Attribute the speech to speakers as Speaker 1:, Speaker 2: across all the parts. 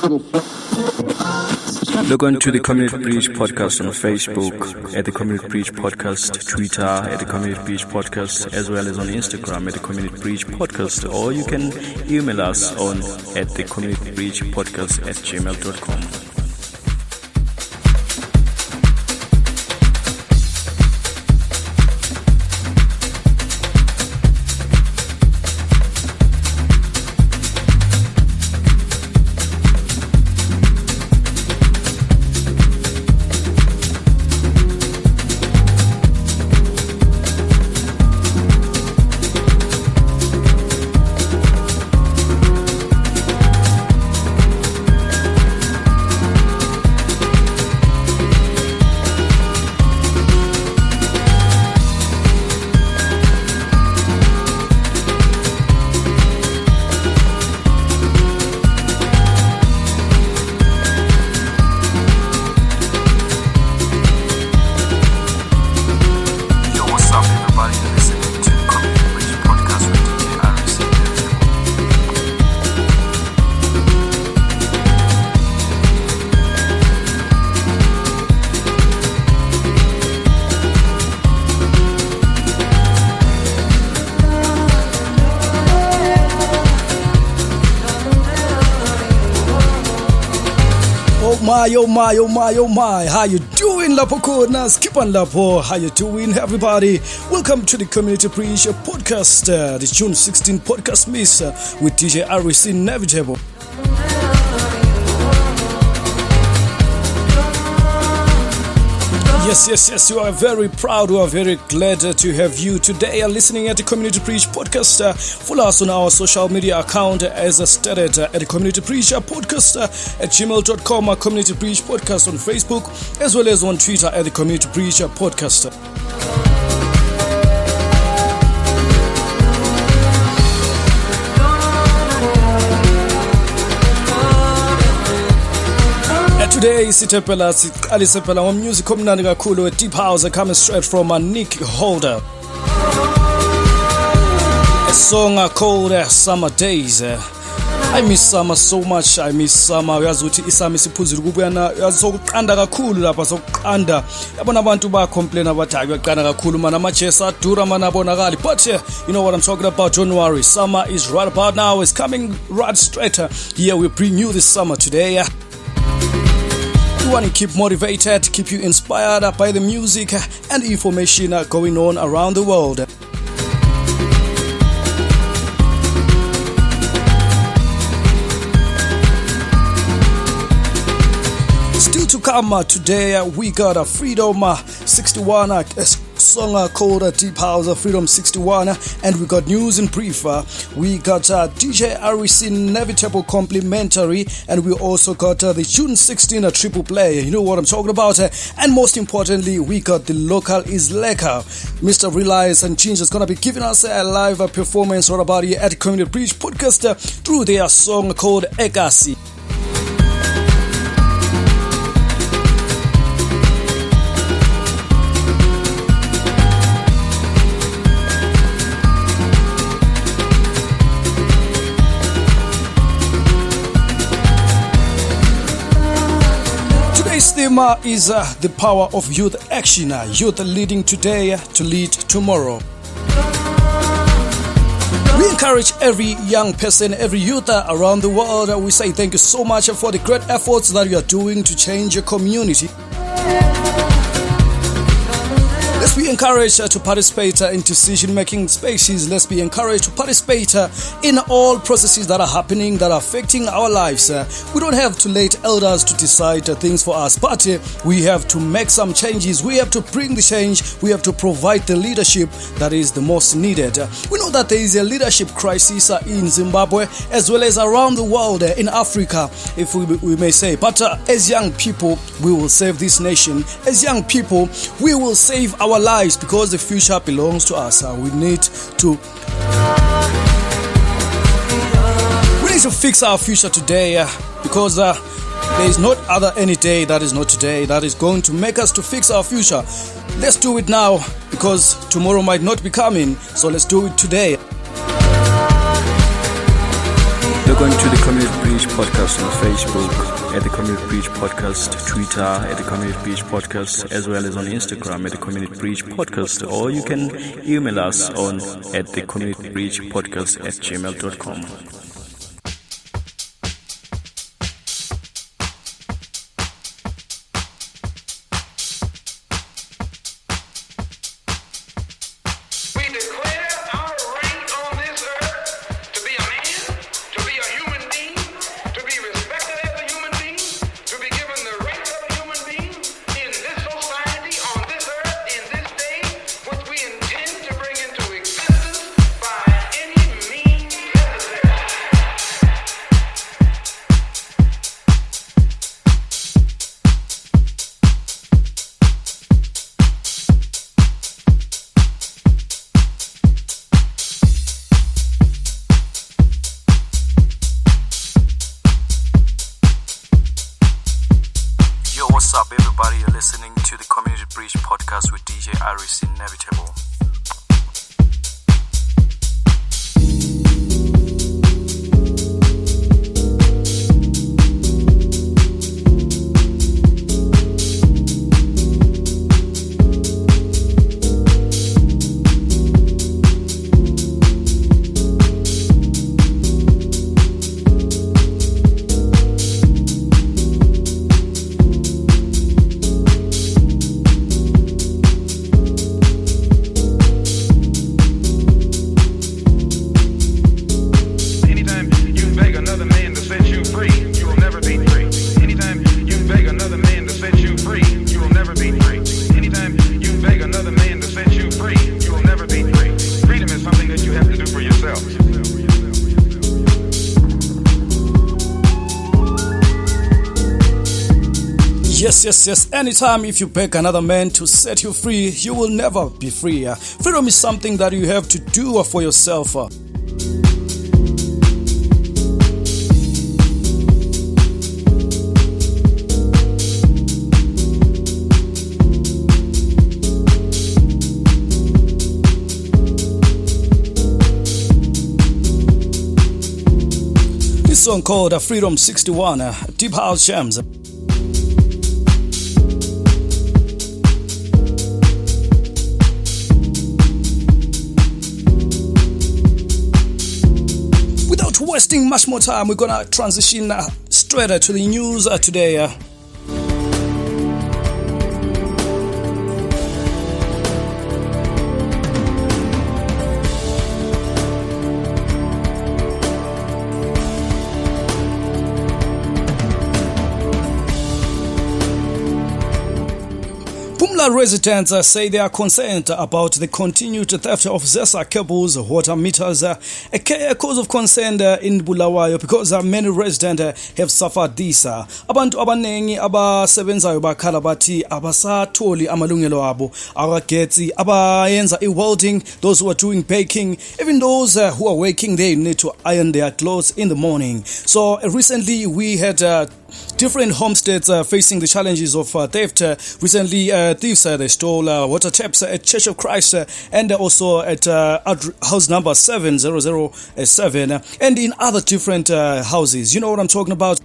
Speaker 1: Log on to the Community Breach Podcast on Facebook, at the Community Breach Podcast, Twitter at the Community Breach Podcast, as well as on Instagram at the Community Breach Podcast, or you can email us on at the Community Breach Podcast at gmail.com. Oh my, how you doing Lapo Kona? Skip on Lapo, how you doing everybody? Welcome to the Community Breach Podcast, the June 16 podcast miss with DJ RC Inevitable. Yes, we are very proud, we are very glad to have you today listening at the Community Breach Podcast. Follow us on our social media account as stated at the Community Breach Podcast at gmail.com, Community Breach Podcast on Facebook, as well as on Twitter at the Community Breach Podcast. Today siqalisepela music omnandi kakhulu we deep house coming straight from Nick Holder. A song called Summer Days. I miss summer so much. I miss summer. Uyazi ukuthi isami siphuzile ukubuyana sokuqanda kakhulu lapha sokuqanda. Yabona abantu ba complain abathi ayaqanda kakhulu mana amajesi adura mana abonakali. But you know what I'm talking about. Don't worry. Summer is right about now. It's coming right straight. Here we bring you this summer today. We want to keep motivated, keep you inspired by the music and information going on around the world. Still to come today, we got a Freedom 61 song called Deep House Freedom 61, and we got news in brief. We got DJ RC Inevitable complimentary, and we also got the June 16 triple play. You know what I'm talking about. And most importantly, we got the local is Leka. Mr. Reliance and Ginger is gonna be giving us a live performance right about here at Community Breach Podcast through their song called Ekasi. Today's theme is the power of youth action. Youth leading today to lead tomorrow. We encourage every young person, every youth around the world. We say thank you so much for the great efforts that you are doing to change your community. Let's be encouraged to participate in decision-making spaces. Let's be encouraged to participate in all processes that are happening, that are affecting our lives. We don't have to let elders to decide things for us, but we have to make some changes. We have to bring the change. We have to provide the leadership that is the most needed. We know that there is a leadership crisis in Zimbabwe as well as around the world, in Africa, if we may say. But as young people, we will save this nation. As young people, we will save our lives because the future belongs to us. We need to fix our future today because there is not other any day that is not today that is going to make us to fix our future. Let's do it now because tomorrow might not be coming, so let's do it today.
Speaker 2: Log Log on to the Community Breach Podcast on Facebook, at the Community Breach Podcast, Twitter at the Community Breach Podcast, as well as on Instagram at the Community Breach Podcast, or you can email us on at the Community Breach Podcast at gmail.com.
Speaker 3: What's up, everybody? You're listening to the Community Breach Podcast with DJ Iris Inevitable.
Speaker 1: Yes. Anytime if you beg another man to set you free, you will never be free. Freedom is something that you have to do for yourself. This song called Freedom 61, Deep House Jams. Wasting much more time, we're gonna transition straight to the news today. Residents say they are concerned about the continued theft of ZESA cables, water meters, a cause of concern in Bulawayo because many residents have suffered this. Abantu abanengi abasebenzayo bakhala bathi abasatholi amalungelo abo awageti abayenza welding, those who are doing baking, even those who are working, they need to iron their clothes in the morning. So recently we had different homesteads facing the challenges of theft. Recently, thieves they stole water taps at Church of Christ and also at house number 7007 and in other different houses. You know what I'm talking about?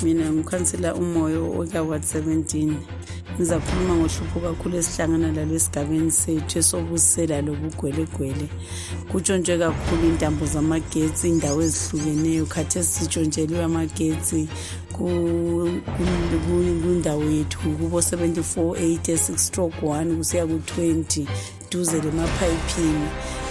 Speaker 4: Mina ngikhansela umoyo ward 17 ngizakhuluma ngohlupho kakhulu esihlangana lalo esigabeni sethu esobusela lobugwelegwele kutshontshwe kakhulu intambo zamagetsi indawo ezihlukeneyo khathesi sitshontshelwe amagetsi kundawo yethu kubo 7486/1 kusiya ku20 duze lemapayipini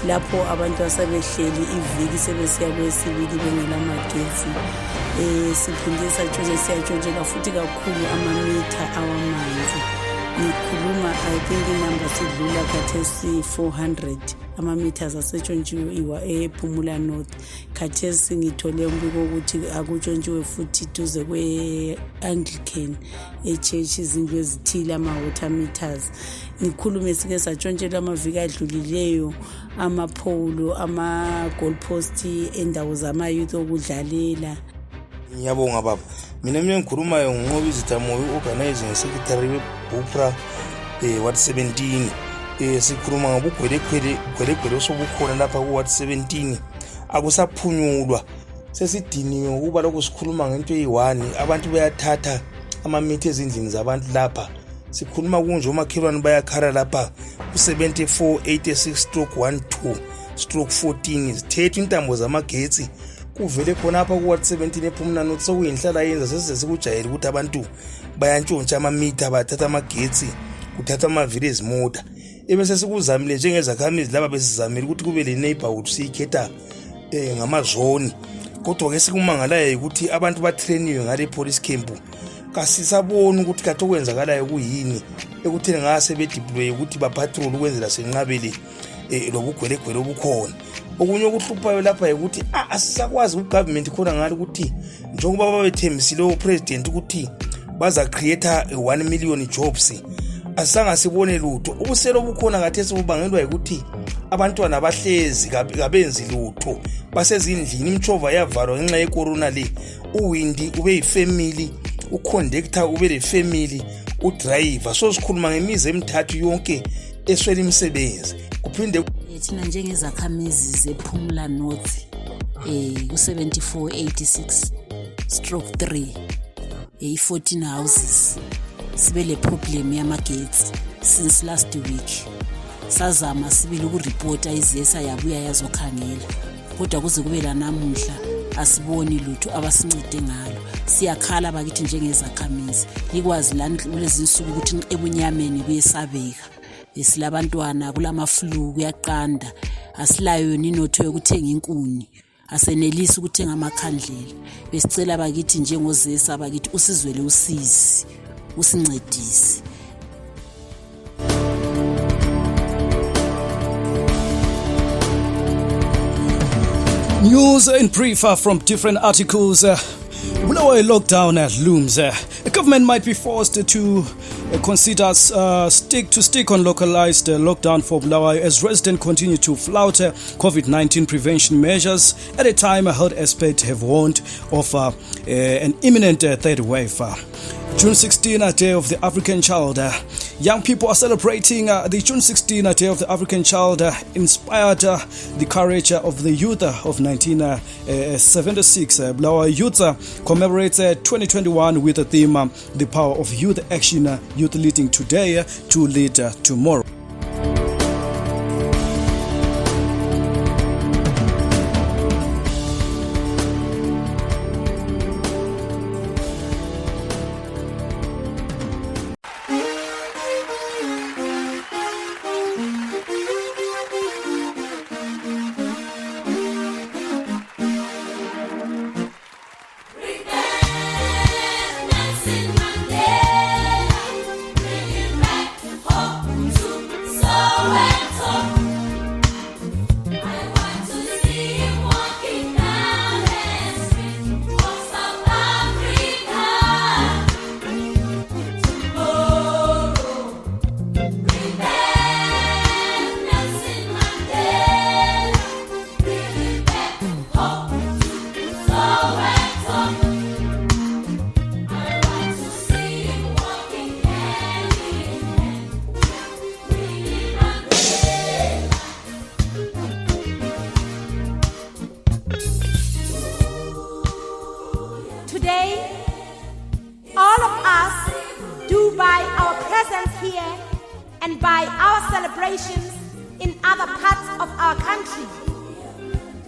Speaker 4: lapho abantu asebehleli iviki sebesiya kwesibili bengela magetsi siphinde siyatshontshelwa futhi kakhulu amamitha awamanzi ngikhuluma I think inamba sidlula khathesi 400 ama-meters asetshontshiwe ePhumula North. Khathesi ngithole umbiko ukuthi akutshontshiwe futhi duze kwe-Anglican e-church izindlu ezithile ama-water meters. Ngikhulume sike satshontshelwa amaviki adlulileyo amapholo ama-goalpost endawo zama-youth okudlalela.
Speaker 5: Ngiyabonga baba. Mina ngikhulumayo ngoNqobi Zitamoyo organizing secretary weBupra Ward 17. Sikhuluma ngobugwelekwele osobukhona lapha ku Ward 17. Akusaphunyulwa. Sesidiniwe ukuba lokho sikhuluma ngento eyi1 abantu bayathatha amamithe ezindlini zabantu lapha. Sikhuluma kunje omakhelwane bayakhala lapha ku7486/12/14 zithethe intambo zamagetsi kuvele khona apha ku Ward 17 ePhumula North sokuyinhlala yenza sesize sikujayele ukuthi abantu bayantshontsha amamitha bathatha amagetsi kuthatha amavili ezimoto ebese sikuzamile njengezakhamizi laba besizamile ukuthi kube le neighborhood siyikhetha ngamazoni kodwa ke sikumangalayo ukuthi abantu batrainiwe ngale police camp kasisabona ukuthi kathi okwenzakalayo kuyini ekutheni ngase bedeploy ukuthi bapatrol ukwenzela senqabele lobugwelekwele obukhona. Okunye okuhluphayo lapha ukuthi asisakwazi ugovernment khona ngalo ukuthi njengoba babethembisile upresident ukuthi baza create 1 million jobs asanga sibone lutho. Ubuselo obukhona kathesi bubangelwa ukuthi abantwana bahlezi kabenzi lutho basezindlini imchova yavalwa ngenxa yecorona le. Uwindi ube yifamily, uconductor ube le family, udriver. So sikhuluma ngemizi emithathu yonke eswela imisebenzi kuphinde
Speaker 6: thina njengezakhamizi zePhumula North ku7486/3 14 houses sibe le problem yamagetsi since last week. Sazama sibili ukureporta izesa yabuya yazokhangela kodwa kuze kube la namuhla asiboni lutho abasincede ngalo. Siyakhala bakithi njengezakhamizi likwazi lezi insuku ukuthi ebunyameni kuyesabeka. Silabantwana kulamaflu kuyaqanda asilayo ninotho yokuthenga inkuni asenelisi ukuthenga amakhandlela. Besicela bakithi njengozesa bakithi usizwele usizi usincedise.
Speaker 1: News in brief from different articles. Bulawayo lockdown looms. The government might be forced to consider stick on localized lockdown for Bulawayo as residents continue to flout COVID-19 prevention measures at a time health experts have warned of an imminent third wave. June 16, Day of the African Child. Young people are celebrating the June 16, Day of the African Child, inspired the courage of the youth of 1976. Bulawayo Youth Commemorates 2021 with the theme, The Power of Youth Action, Youth Leading Today to Lead Tomorrow.
Speaker 7: and by our celebrations in other parts of our country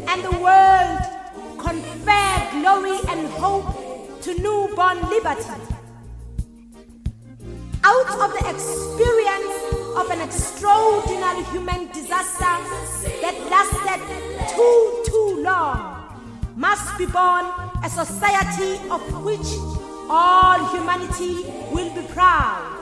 Speaker 7: and the world confer glory and hope to newborn liberty. Out of the experience of an extraordinary human disaster that lasted too long, must be born a society of which all humanity will be proud.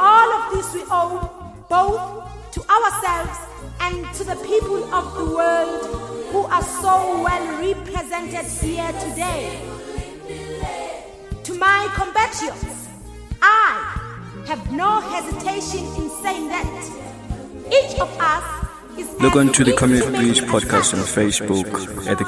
Speaker 7: All of this we owe both to ourselves and to the people of the world who are so well represented here today. To my compatriots, I have no hesitation in saying that each of us is
Speaker 2: Look on to the Community Breach podcast on Facebook at the